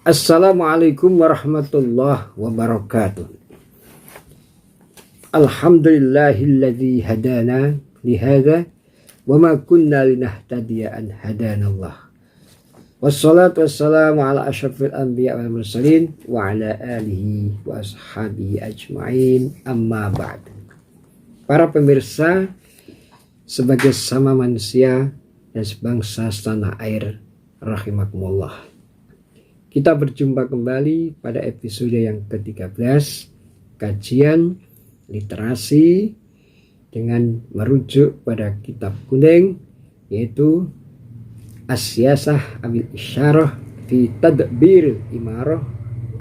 Assalamualaikum warahmatullahi wabarakatuh. Alhamdulillahilladzi hadana lihada wa ma kunna linahtadiya an hadanallah. Wassalatu wassalamu ala asyrafil anbiya wal mursalin wa ala alihi wa ashabihi ajma'in, amma ba'd. Para pemirsa, sebagai sama manusia dan sebangsa setanah air rahimakumullah, kita berjumpa kembali pada episode yang ke-13 kajian literasi dengan merujuk pada kitab kuning, yaitu As-Siyasah Abil Isyarah fi Tadbir Imarah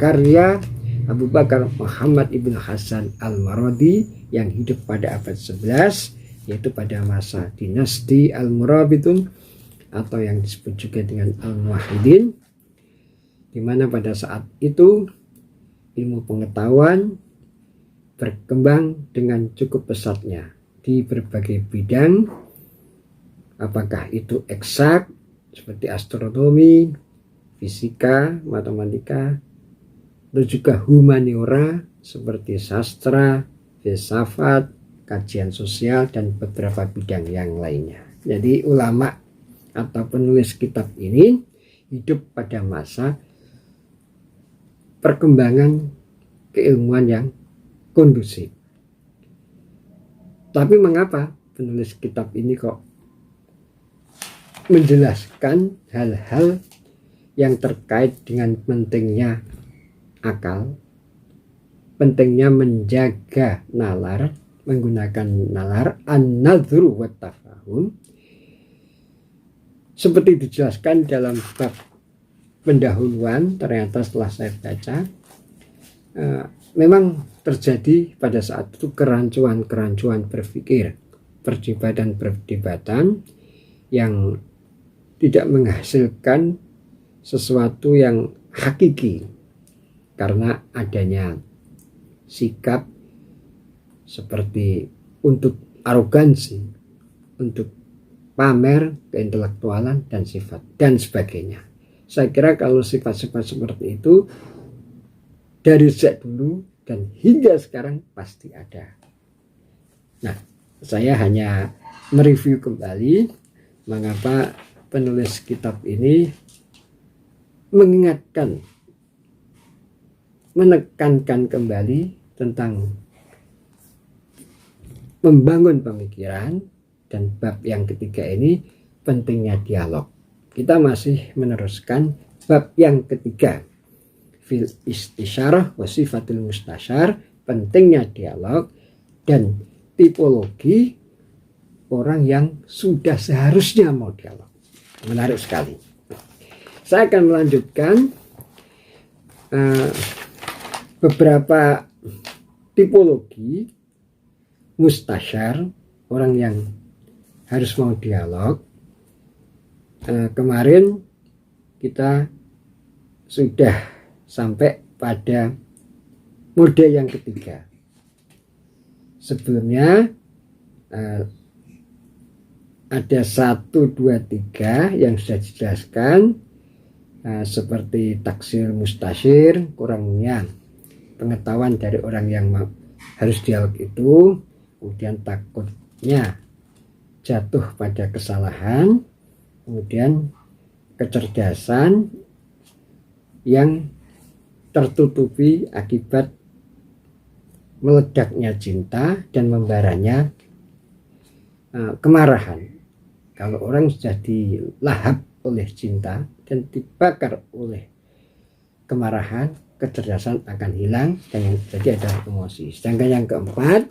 karya Abu Bakar Muhammad Ibn Hasan Al-Maradi yang hidup pada abad 11, yaitu pada masa dinasti Al-Murabitun atau yang disebut juga dengan Al-Muwahhidin, di mana pada saat itu ilmu pengetahuan berkembang dengan cukup pesatnya di berbagai bidang, apakah itu eksak seperti astronomi, fisika, matematika, dan juga humaniora seperti sastra, filsafat, kajian sosial, dan beberapa bidang yang lainnya. Jadi ulama atau penulis kitab ini hidup pada masa perkembangan keilmuan yang kondusif. Tapi mengapa penulis kitab ini kok menjelaskan hal-hal yang terkait dengan pentingnya akal, pentingnya menjaga nalar, menggunakan nalar, an-nadhru wa tafahum, seperti dijelaskan dalam bab pendahuluan. Ternyata setelah saya baca, memang terjadi pada saat itu kerancuan berpikir, perdebatan yang tidak menghasilkan sesuatu yang hakiki karena adanya sikap seperti untuk arogansi, untuk pamer keintelektualan dan sifat dan sebagainya. Saya kira kalau sifat-sifat seperti itu dari sejak dulu dan hingga sekarang pasti ada. Nah, saya hanya mereview kembali mengapa penulis kitab ini mengingatkan, menekankan kembali tentang membangun pemikiran, dan bab yang ketiga ini pentingnya dialog. Kita masih meneruskan bab yang ketiga, fil istisyarah wa sifatul mustasyar, pentingnya dialog dan tipologi orang yang sudah seharusnya mau dialog. Menarik sekali. Saya akan melanjutkan beberapa tipologi mustasyar, orang yang harus mau dialog. Kemarin kita sudah sampai pada mode yang ketiga. Sebelumnya ada 1, 2, 3 yang sudah dijelaskan, seperti taksir mustasyir, kurangnya pengetahuan dari orang yang harus dialog itu, kemudian takutnya jatuh pada kesalahan, kemudian kecerdasan yang tertutupi akibat meledaknya cinta dan membaranya kemarahan. Kalau orang sudah dilahap oleh cinta dan dibakar oleh kemarahan, kecerdasan akan hilang dan yang terjadi adalah emosi. Sedangkan yang keempat,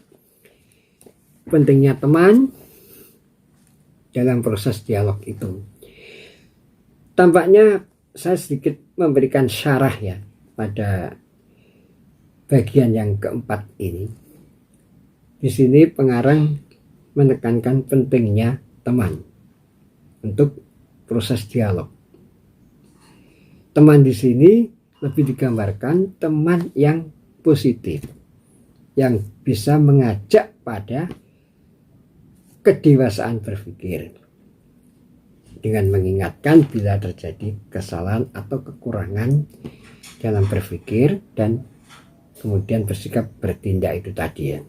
pentingnya teman dalam proses dialog itu. Tampaknya saya sedikit memberikan syarah ya pada bagian yang keempat ini. Di sini pengarang menekankan pentingnya teman untuk proses dialog. Teman di sini lebih digambarkan teman yang positif, yang bisa mengajak pada kedewasaan berpikir. dengan mengingatkan bila terjadi kesalahan atau kekurangan dalam berpikir dan kemudian bersikap bertindak itu tadi ya.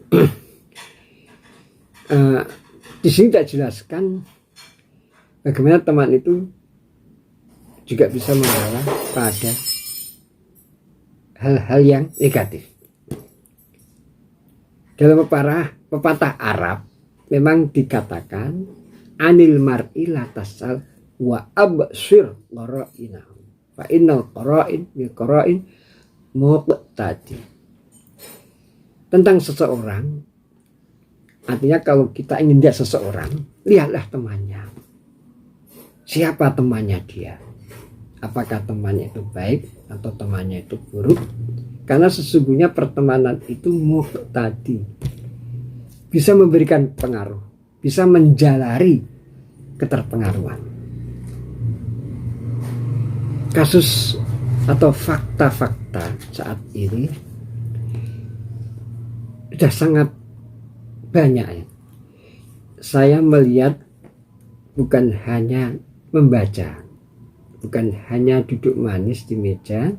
Di sini tidak jelaskan bagaimana teman itu juga bisa mengarah pada hal-hal yang negatif. Dalam pepatah Arab memang dikatakan anil mar'i la tasal wa absir qara'inahu fa innal qara'in bil qara'in muqtadi. Tentang seseorang, artinya kalau kita ingin lihat seseorang, lihatlah temannya. Siapa temannya dia? Apakah temannya itu baik atau temannya itu buruk? Karena sesungguhnya pertemanan itu muqtadi, bisa memberikan pengaruh, bisa menjalari keterpengaruhan. Kasus atau fakta-fakta saat ini sudah sangat banyak ya. Saya melihat bukan hanya membaca, bukan hanya duduk manis di meja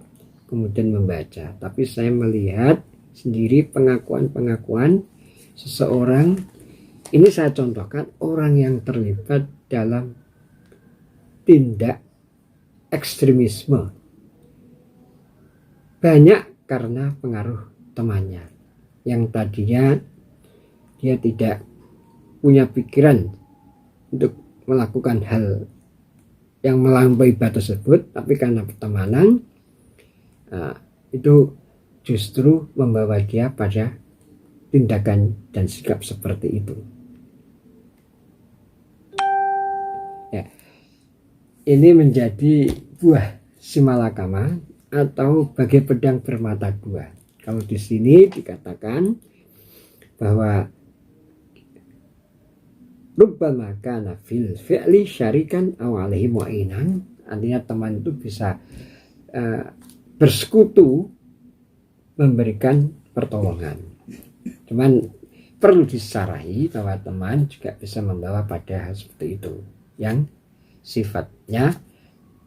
kemudian membaca, tapi saya melihat sendiri pengakuan-pengakuan seseorang. Ini saya contohkan orang yang terlibat dalam tindak ekstremisme, banyak karena pengaruh temannya yang tadinya dia tidak punya pikiran untuk melakukan hal yang melampaui batas tersebut, tapi karena pertemanan itu justru membawa dia pada tindakan dan sikap seperti itu ya. Ini menjadi buah simalakama atau bagai pedang bermata dua. Kalau di sini dikatakan bahwa rubbama kana fil fi'li syarikan aw alaihi mu'inan, artinya teman itu bisa bersekutu memberikan pertolongan. Cuman perlu disarahi bahwa teman juga bisa membawa pada hal seperti itu yang sifatnya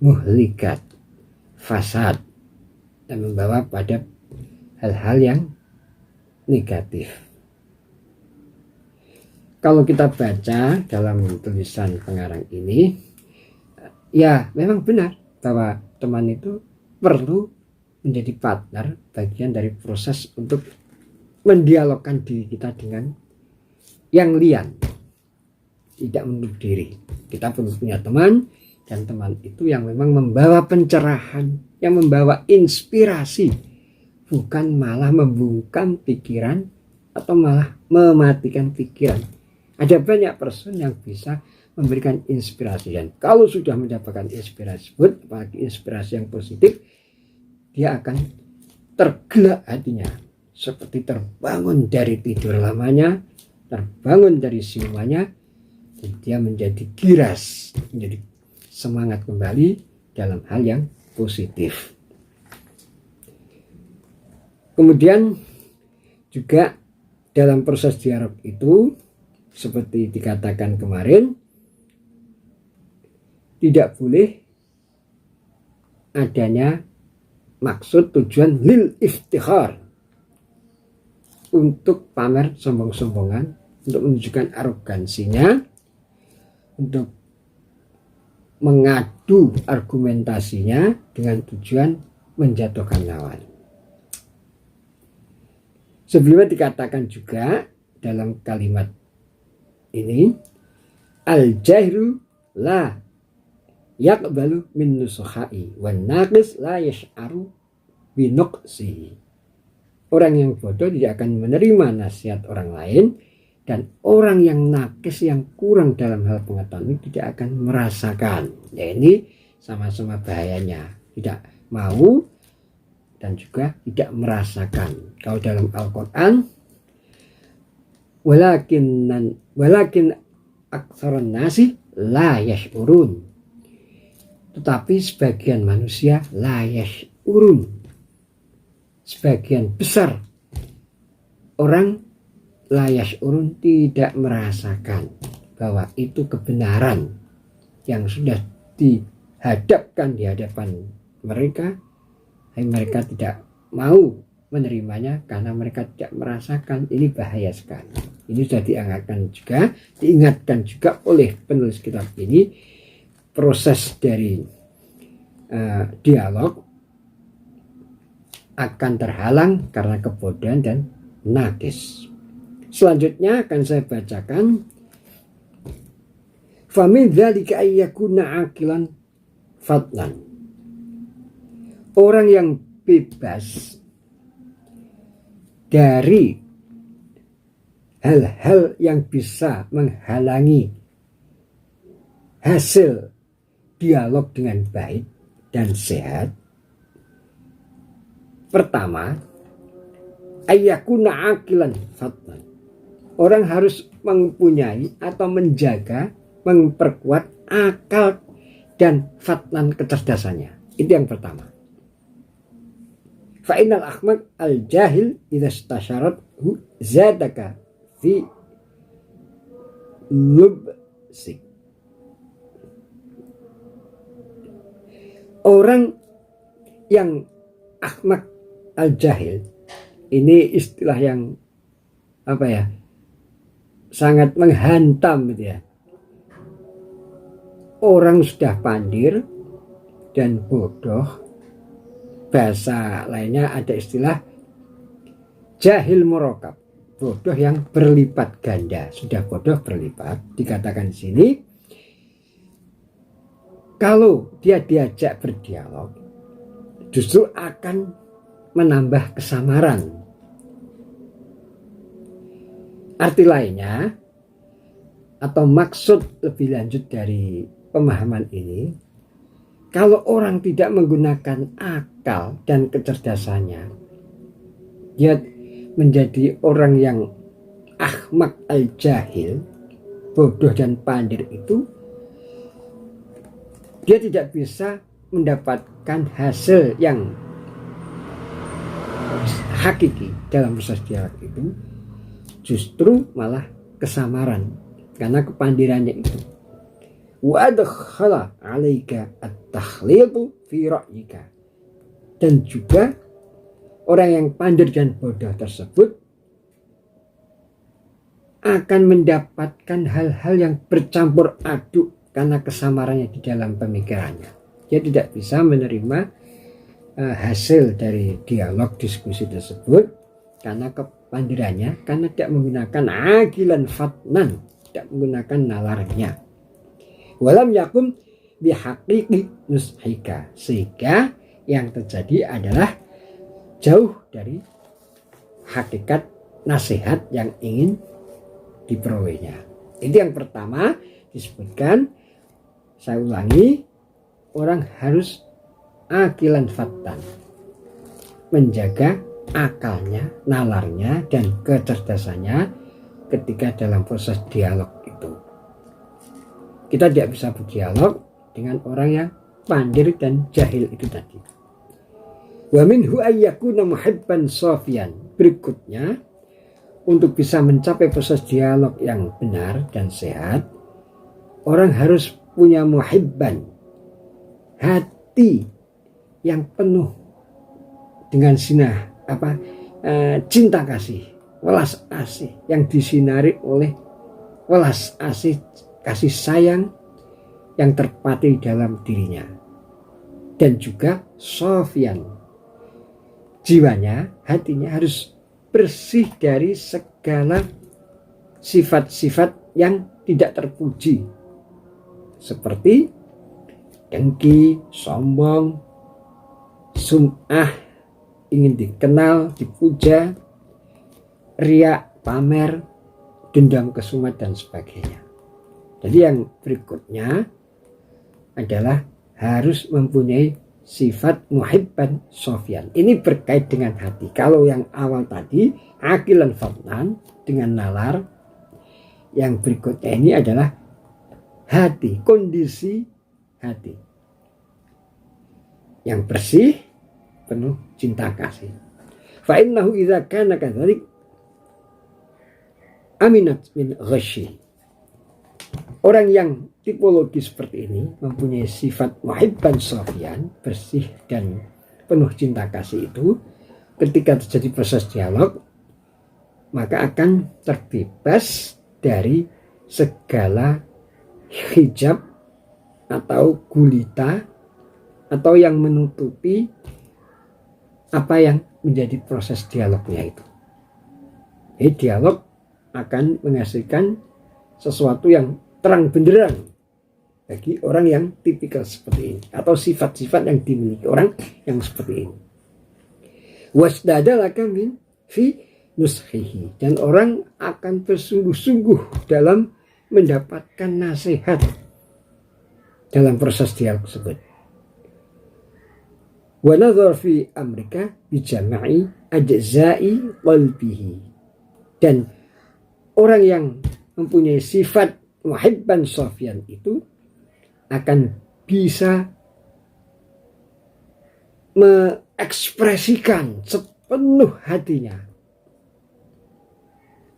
muhlikat, fasad, dan membawa pada hal-hal yang negatif. Kalau kita baca dalam tulisan pengarang ini, ya memang benar bahwa teman itu perlu menjadi partner, bagian dari proses untuk mendialogkan diri kita dengan yang lian, tidak menutup diri. Kita perlu punya teman, dan teman itu yang memang membawa pencerahan, yang membawa inspirasi, bukan malah membungkam pikiran atau malah mematikan pikiran. Ada banyak person yang bisa memberikan inspirasi, dan kalau sudah mendapatkan inspirasi tersebut, apalagi inspirasi yang positif, dia akan tergerak hatinya, seperti terbangun dari tidur lamanya, terbangun dari siumannya, dan dia menjadi giras, menjadi semangat kembali dalam hal yang positif. Kemudian juga dalam proses dialog itu, seperti dikatakan kemarin, tidak boleh adanya maksud tujuan lil iftikhar, untuk pamer sombong-sombongan, untuk menunjukkan arogansinya, untuk mengadu argumentasinya dengan tujuan menjatuhkan lawan. Sebelumnya dikatakan juga dalam kalimat ini, al-jahru la yaqbalu min nusuhai wan naqis la yash'aru bi nuqsihi. Orang yang bodoh tidak akan menerima nasihat orang lain, dan orang yang nakis, yang kurang dalam hal pengetahuan tidak akan merasakan. Ya, ini sama-sama bahayanya, tidak mau dan juga tidak merasakan. Kalau dalam Al-Quran, walakin aktsarun nasi la yash'urun, tetapi sebagian manusia la yash'urun, sebagian besar orang la yash'urun tidak merasakan bahwa itu kebenaran yang sudah dihadapkan di hadapan mereka, mereka tidak mau menerimanya karena mereka tidak merasakan ini bahaya sekali. Ini sudah diingatkan juga oleh penulis kitab ini, proses dari dialog akan terhalang karena kebodohan dan nakis. Selanjutnya akan saya bacakan, famin dzalika ayyakuna aqilan fadlan. Orang yang bebas dari hal-hal yang bisa menghalangi hasil dialog dengan baik dan sehat. Pertama, ayyakuna aqilan fadlan. Orang harus mempunyai atau menjaga, memperkuat akal dan fatnan, kecerdasannya. Itu yang pertama. Fa'inal ahmak al-jahil idza istasyarathu zadaka fi lubsik. Orang yang ahmak al-jahil, ini istilah yang sangat menghantam gitu ya. Orang sudah pandir dan bodoh. Bahasa lainnya ada istilah jahil murakab, bodoh yang berlipat ganda. Sudah bodoh berlipat, dikatakan di sini, kalau dia diajak berdialog justru akan menambah kesamaran. Arti lainnya atau maksud lebih lanjut dari pemahaman ini, kalau orang tidak menggunakan akal dan kecerdasannya, dia menjadi orang yang ahmak al-jahil, bodoh dan pandir itu, dia tidak bisa mendapatkan hasil yang hakiki dalam proses dialog itu, justru malah kesamaran karena kepandirannya itu. Wa adkhala 'alaika at-takhlidu fi ra'yika. Dan juga orang yang pandir dan bodoh tersebut akan mendapatkan hal-hal yang bercampur aduk karena kesamarannya di dalam pemikirannya. Dia tidak bisa menerima hasil dari dialog diskusi tersebut karena kepandirannya, karena tidak menggunakan aqilan fatnan, tidak menggunakan nalarnya. Walam yakum bihaqiqi nushika, sehingga yang terjadi adalah jauh dari hakikat nasihat yang ingin diperolehnya. Itu yang pertama disebutkan. Saya ulangi, orang harus aqilan fattan, menjaga akalnya, nalarnya, dan kecerdasannya ketika dalam proses dialog itu. Kita tidak bisa berdialog dengan orang yang pandir dan jahil itu tadi. Wa minhu ayyakuna muhibban safian. Berikutnya, untuk bisa mencapai proses dialog yang benar dan sehat, orang harus punya muhibban, hati yang penuh dengan cinta kasih, welas asih, yang disinari oleh welas asih, kasih sayang yang terpatri dalam dirinya. Dan juga sofian, jiwanya, hatinya harus bersih dari segala sifat-sifat yang tidak terpuji, seperti dengki, sombong, sum'ah, ingin dikenal, dipuja, riak, pamer, dendam kesumat, dan sebagainya. Jadi yang berikutnya adalah harus mempunyai sifat muhibban sofian. Ini berkait dengan hati. Kalau yang awal tadi aqilan fatnan dengan nalar, yang berikutnya ini adalah hati, kondisi hati yang bersih, penuh cinta kasih. Fa innahu idza kana kadzalik aminat min ghasyi. orang yang tipologi seperti ini mempunyai sifat muhibban sofian, bersih dan penuh cinta kasih itu, ketika terjadi proses dialog maka akan terbebas dari segala hijab atau gulita atau yang menutupi apa yang menjadi proses dialognya itu. Jadi dialog akan menghasilkan sesuatu yang terang benderang bagi orang yang tipikal seperti ini atau sifat-sifat yang dimiliki orang yang seperti ini. Wasdada laka min fi nuskhihi, dan orang akan bersungguh-sungguh dalam mendapatkan nasihat dalam proses dialog tersebut. Wa nadhar fi amrika bi jama'i ajza'i qalbihi, dan orang yang mempunyai sifat muhibban sofian itu akan bisa mengekspresikan sepenuh hatinya,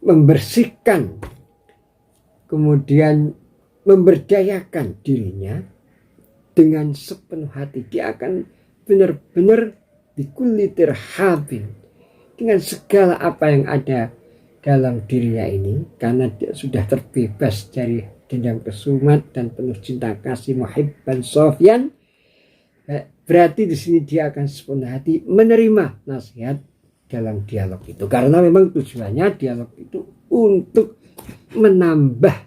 membersihkan, kemudian memberdayakan dirinya dengan sepenuh hati. Dia akan benar-benar bikulli tirhabin, dengan segala apa yang ada dalam dirinya ini, karena dia sudah terbebas dari dendam kesumat dan penuh cinta kasih muhibban sofian. Berarti di sini dia akan sepenuh hati menerima nasihat dalam dialog itu, karena memang tujuannya dialog itu untuk menambah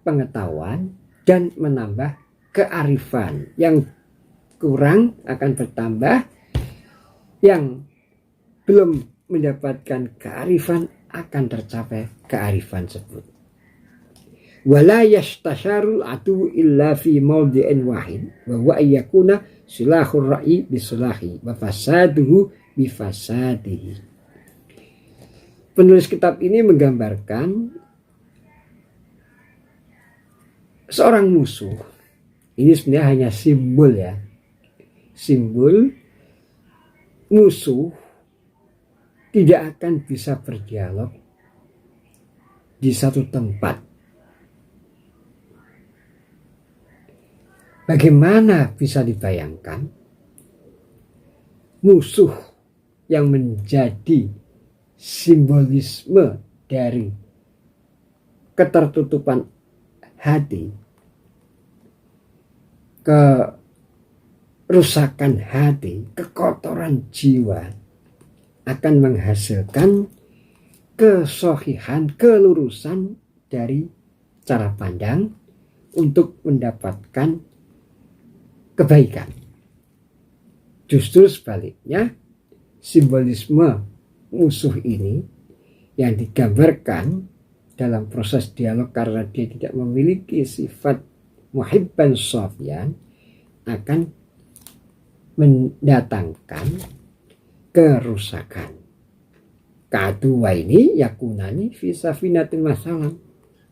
pengetahuan dan menambah kearifan. Yang kurang akan bertambah, yang belum mendapatkan kearifan akan tercapai kearifan tersebut. Wala yastasharul atu illa fi mawdi'in wahid wa huwa ayyakuna silahur ra'i bisulahi wa fasaduhu bifasadihi. Penulis kitab ini menggambarkan seorang musuh. Ini sebenarnya hanya simbol ya. Simbol musuh tidak akan bisa berdialog di satu tempat. Bagaimana bisa dibayangkan musuh yang menjadi simbolisme dari ketertutupan hati, kerusakan hati, kekotoran jiwa, akan menghasilkan kesohihan, kelurusan dari cara pandang untuk mendapatkan kebaikan. Justru sebaliknya, simbolisme musuh ini yang digambarkan dalam proses dialog karena dia tidak memiliki sifat muhibban sofian akan mendatangkan kerusakan. Kedua ini yakunani fi safinatil masalam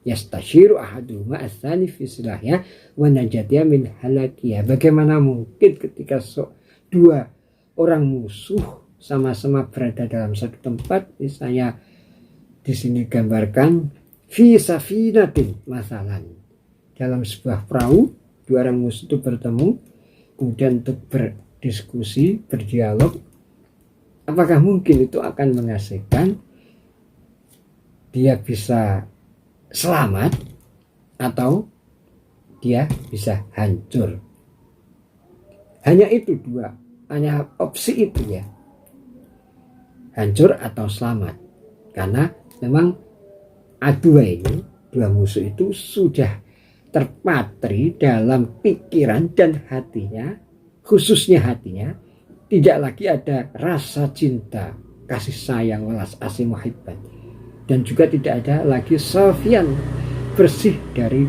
yastashiru ahaduhuma asani fi silahya wa najatiyah min halakiyah. Bagaimana mungkin ketika dua orang musuh sama-sama berada dalam satu tempat, misalnya di sini gambarkan fi safinatil masalan, dalam sebuah perahu dua orang musuh itu bertemu kemudian untuk berdiskusi, berdialog. Apakah mungkin itu akan menghasilkan dia bisa selamat atau dia bisa hancur? Hanya itu dua, hanya opsi itu ya, hancur atau selamat. Karena memang dua ini, dua musuh itu sudah terpatri dalam pikiran dan hatinya, khususnya hatinya, tidak lagi ada rasa cinta, kasih sayang, welas asih muhibban, dan juga tidak ada lagi sofian, bersih dari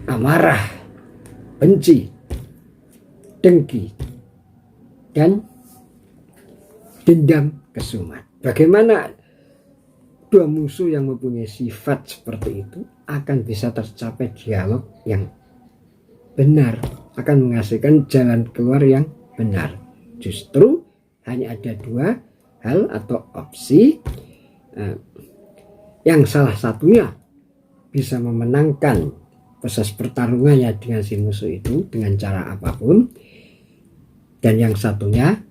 amarah, benci, dengki, dan dendam kesumat. Bagaimana dua musuh yang mempunyai sifat seperti itu akan bisa tercapai dialog yang benar, akan menghasilkan jalan keluar yang benar? Justru hanya ada dua hal atau opsi, yang salah satunya bisa memenangkan proses pertarungannya dengan si musuh itu dengan cara apapun, dan yang satunya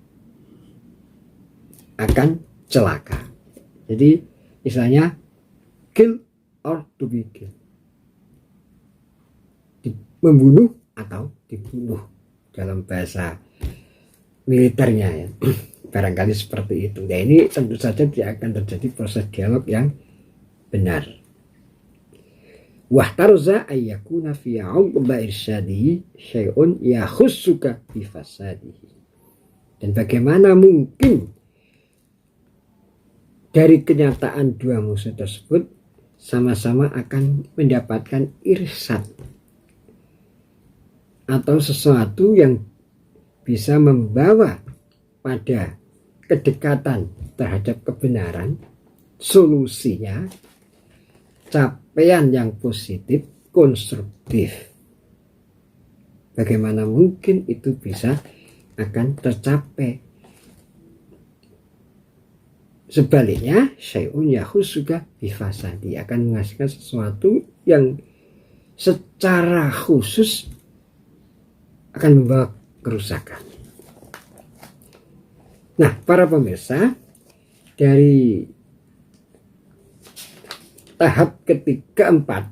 akan celaka. Jadi istilahnya kill or to be killed, membunuh atau dibunuh dalam bahasa militernya ya. Barangkali seperti itu. Nah, ini tentu saja tidak akan terjadi proses dialog yang benar. Wahtarza ayyakuna fi 'uqba irsyadihi syai'un yakhussuka bi fasadihi. Dan bagaimana mungkin dari kenyataan dua musuh tersebut sama-sama akan mendapatkan irsyad atau sesuatu yang bisa membawa pada kedekatan terhadap kebenaran, solusinya capaian yang positif, konstruktif. Bagaimana mungkin itu bisa akan tercapai? Sebaliknya, syai'un yahussuka bifasadi, akan menghasilkan sesuatu yang secara khusus akan membawa kerusakan. Nah, para pemirsa, dari tahap keempat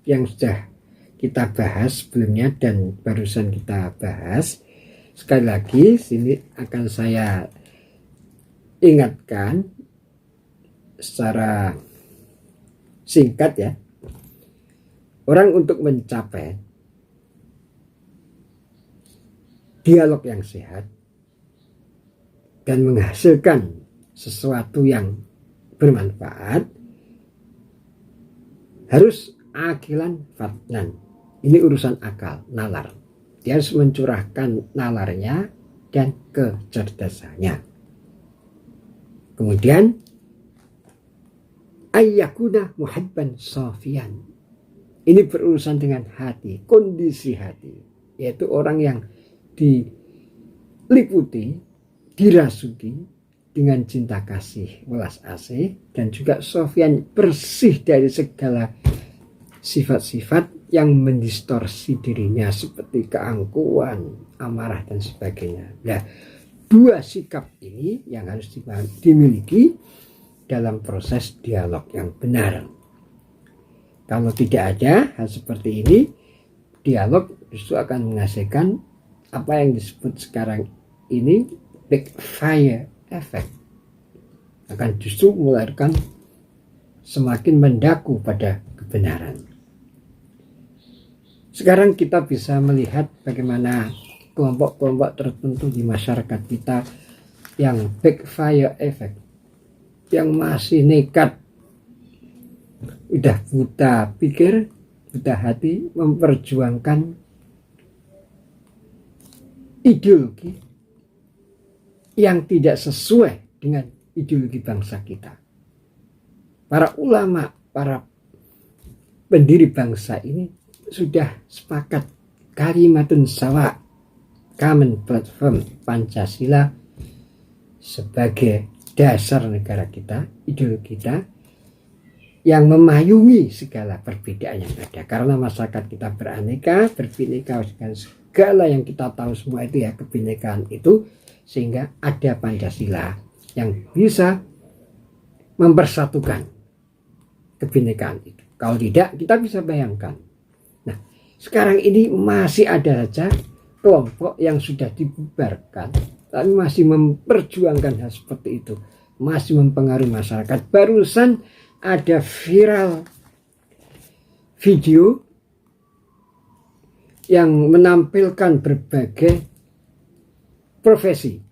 yang sudah kita bahas sebelumnya dan barusan kita bahas, sekali lagi sini akan saya ingatkan secara singkat ya. Orang untuk mencapai dialog yang sehat dan menghasilkan sesuatu yang bermanfaat, harus akilan fatnan. Ini urusan akal, nalar. Dia harus mencurahkan nalarnya dan kecerdasannya. Kemudian ayyakuna muhibban safian. Ini berurusan dengan hati, kondisi hati, yaitu orang yang diliputi, dirasuki dengan cinta kasih, welas asih, dan juga sofian, bersih dari segala sifat-sifat yang mendistorsi dirinya seperti keangkuhan, amarah dan sebagainya. Nah, dua sikap ini yang harus dimiliki dalam proses dialog yang benar. Kalau tidak ada hal seperti ini, dialog justru akan menghasilkan apa yang disebut sekarang ini backfire effect, akan justru melahirkan semakin mendaku pada kebenaran. Sekarang kita bisa melihat bagaimana kelompok-kelompok tertentu di masyarakat kita yang backfire effect, yang masih nekat, udah buta pikir, buta hati, memperjuangkan ideologi yang tidak sesuai dengan ideologi bangsa kita. Para ulama, para pendiri bangsa ini sudah sepakat kalimatun sawa, common platform Pancasila sebagai dasar negara kita, ideologi kita yang memayungi segala perbedaan yang ada. Karena masyarakat kita beraneka, berbineka dengan segala yang kita tahu semua itu ya, kebinekaan itu, sehingga ada Pancasila yang bisa mempersatukan kebinekaan itu. Kalau tidak, kita bisa bayangkan. Nah, sekarang ini masih ada saja kelompok yang sudah dibubarkan, tapi masih memperjuangkan hal seperti itu, masih mempengaruhi masyarakat. Barusan ada viral video yang menampilkan berbagai profesi,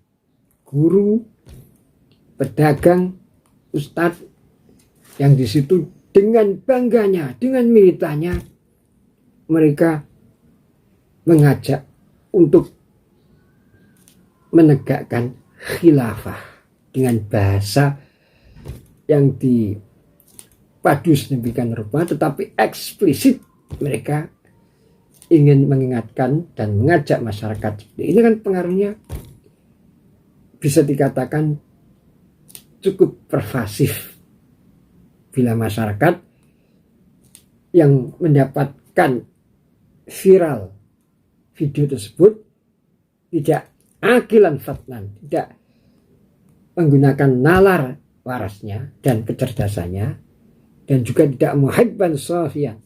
guru, pedagang, ustadz, yang di situ dengan bangganya, dengan militannya mereka mengajak untuk menegakkan khilafah dengan bahasa yang dipadu sedemikian rupa, tetapi eksplisit mereka ingin mengingatkan dan mengajak masyarakat. Ini kan pengaruhnya bisa dikatakan cukup pervasif bila masyarakat yang mendapatkan viral video tersebut tidak akilan fatnan, tidak menggunakan nalar warasnya dan kecerdasannya, dan juga tidak muhibban sofian,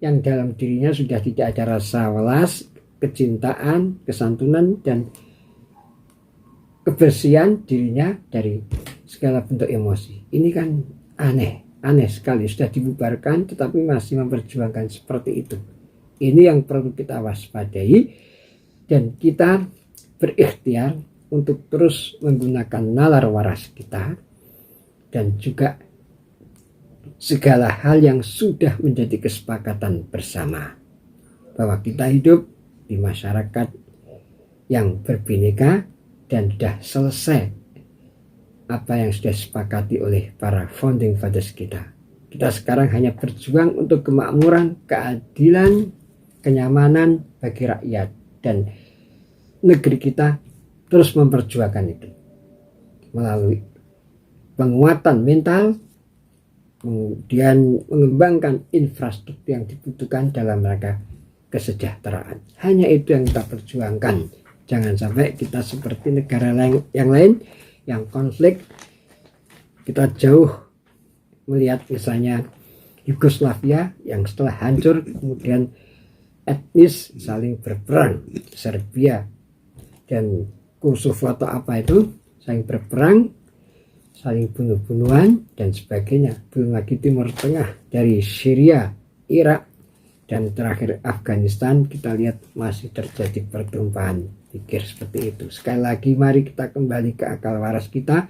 yang dalam dirinya sudah tidak ada rasa welas, kecintaan, kesantunan, dan kebersihan dirinya dari segala bentuk emosi. Ini kan aneh sekali, sudah dibubarkan tetapi masih memperjuangkan seperti itu. Ini yang perlu kita waspadai, dan kita berikhtiar untuk terus menggunakan nalar waras kita, dan juga segala hal yang sudah menjadi kesepakatan bersama bahwa kita hidup di masyarakat yang berbineka dan sudah selesai apa yang sudah disepakati oleh para founding fathers kita. Kita sekarang hanya berjuang untuk kemakmuran, keadilan, kenyamanan bagi rakyat, dan negeri kita terus memperjuangkan itu melalui penguatan mental, kemudian mengembangkan infrastruktur yang dibutuhkan dalam rangka kesejahteraan. Hanya itu yang kita perjuangkan. Jangan sampai kita seperti negara yang lain yang konflik. Kita jauh melihat misalnya Yugoslavia yang setelah hancur kemudian etnis saling berperang, Serbia dan Kosovo atau apa itu saling berperang, saling bunuh-bunuhan dan sebagainya. Belum lagi Timur Tengah dari Syria, Irak, dan terakhir Afghanistan, kita lihat masih terjadi pertumpahan pikir seperti itu. Sekali lagi mari kita kembali ke akal waras kita,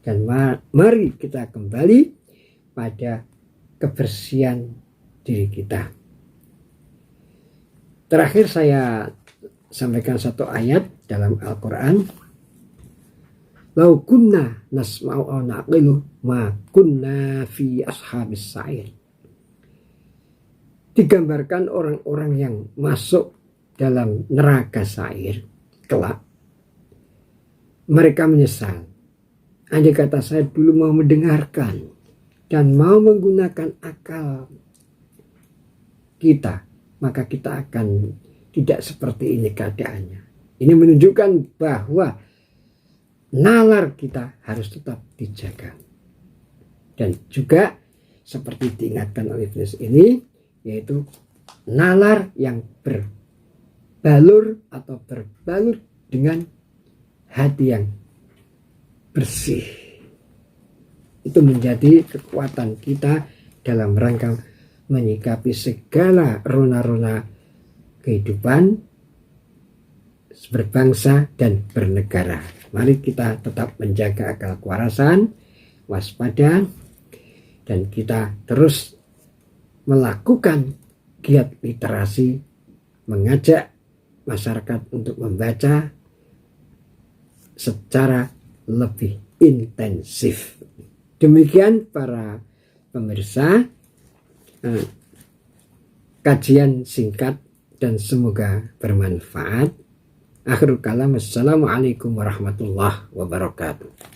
dan mari kita kembali pada kebersihan diri kita. Terakhir saya sampaikan satu ayat dalam Al-Quran. Lau kunna nasma'u aw naqilu ma kunna fi ashabis sa'ir. Digambarkan orang-orang yang masuk dalam neraka sa'ir kelak. Mereka menyesal. Andai kata saya dulu mau mendengarkan dan mau menggunakan akal kita, maka kita akan tidak seperti ini keadaannya. Ini menunjukkan bahwa nalar kita harus tetap dijaga. Dan juga seperti diingatkan oleh Iblis ini, yaitu nalar yang berbalur atau berbalut dengan hati yang bersih. Itu menjadi kekuatan kita dalam rangka menyikapi segala rona-rona kehidupan berbangsa dan bernegara. Mari kita tetap menjaga akal kewarasan, waspada, dan kita terus melakukan giat literasi, mengajak masyarakat untuk membaca secara lebih intensif. Demikian para pemirsa, kajian singkat dan semoga bermanfaat. Akhirul kalam, assalamualaikum warahmatullahi wabarakatuh.